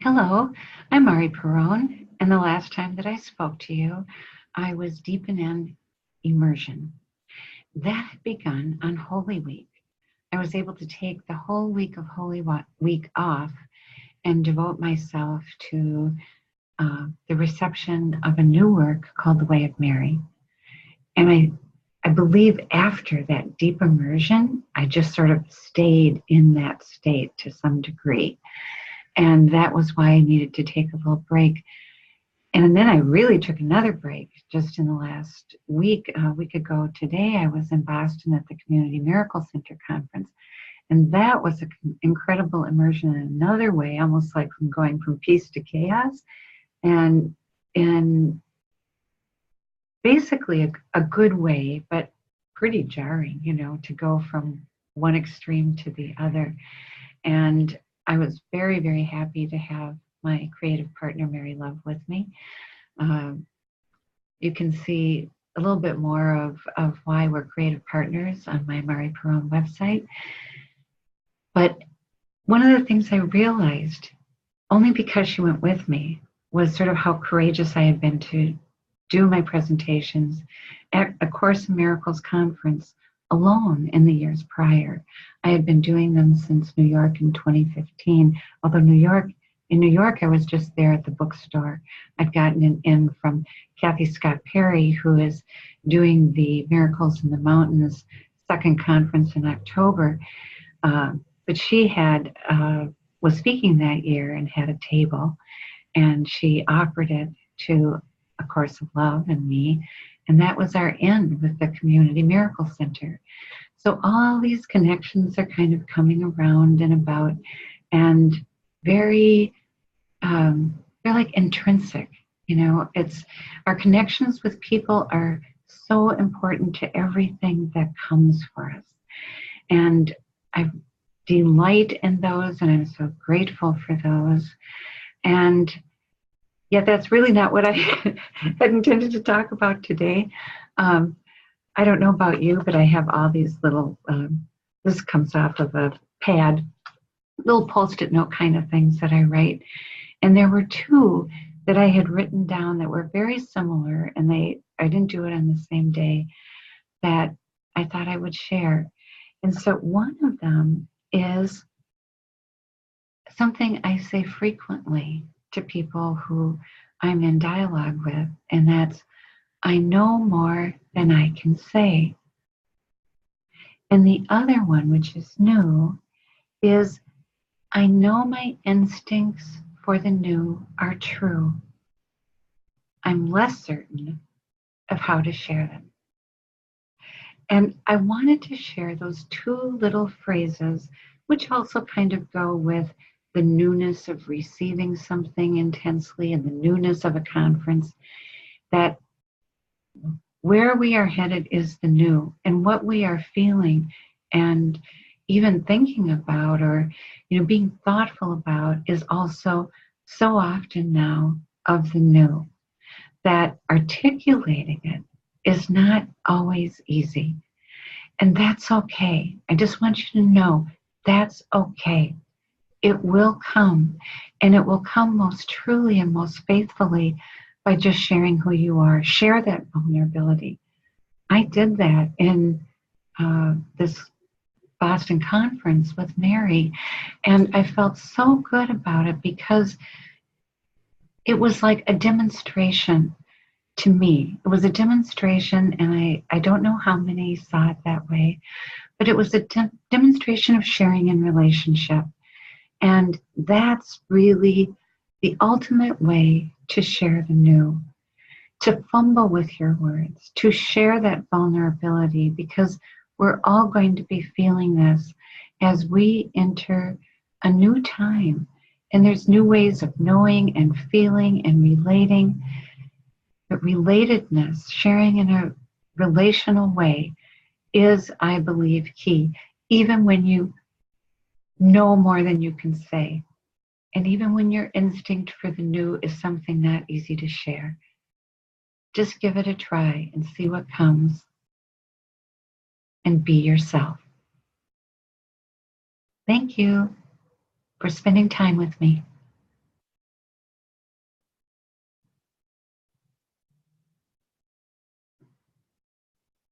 Hello, I'm Mari Perron, and the last time that I spoke to you, I was deep in an immersion. That had begun on Holy Week. I was able to take the whole week of Week off and devote myself to the reception of a new work called The Way of Mary. And I believe after that deep immersion, I just sort of stayed in that state to some degree. And that was why I needed to take a little break. And then I really took another break just in the last week. A week ago today, I was in Boston at the Community Miracle Center conference. And that was an incredible immersion in another way, almost like from going from peace to chaos. And in basically a good way, but pretty jarring, to go from one extreme to the other. And I was very, very happy to have my creative partner, Mary Love, with me. You can see a little bit more of why we're creative partners on my Mari Perron website. But one of the things I realized, only because she went with me, was sort of how courageous I had been to do my presentations at a Course in Miracles conference alone in the years prior. I had been doing them since New York in 2015, although in New York, I was just there at the bookstore. I'd gotten an in from Kathy Scott Perry, who is doing the Miracles in the Mountains second conference in October. But she was speaking that year and had a table, and she offered it to A Course of Love and me, and that was our end with the Community Miracle Center. So all these connections are kind of coming around and about, and they're like intrinsic. It's our connections with people are so important to everything that comes for us. And I delight in those, and I'm so grateful for those. And yet that's really not what I had intended to talk about today. I don't know about you, but I have all these little, this comes off of a pad, little Post-it note kind of things that I write. And there were two that I had written down that were very similar, and I didn't do it on the same day, that I thought I would share. And so one of them is something I say frequently to people who I'm in dialogue with, and that's, I know more than I can say. And the other one, which is new, is I know my instincts for the new are true. I'm less certain of how to share them. And I wanted to share those two little phrases, which also kind of go with the newness of receiving something intensely and the newness of a conference, that where we are headed is the new, and what we are feeling and even thinking about, or being thoughtful about, is also so often now of the new, that articulating it is not always easy. And that's okay. I just want you to know that's okay. It will come, and it will come most truly and most faithfully by just sharing who you are. Share that vulnerability. I did that in this Boston conference with Mary, and I felt so good about it because it was like a demonstration to me. It was a demonstration, and I don't know how many saw it that way, but it was a demonstration of sharing in relationship. And that's really the ultimate way to share the new, to fumble with your words, to share that vulnerability, because we're all going to be feeling this as we enter a new time. And there's new ways of knowing and feeling and relating. But relatedness, sharing in a relational way, is, I believe, key, even when you know more than you can say. And even when your instinct for the new is something not easy to share. Just give it a try and see what comes. And be yourself. Thank you for spending time with me.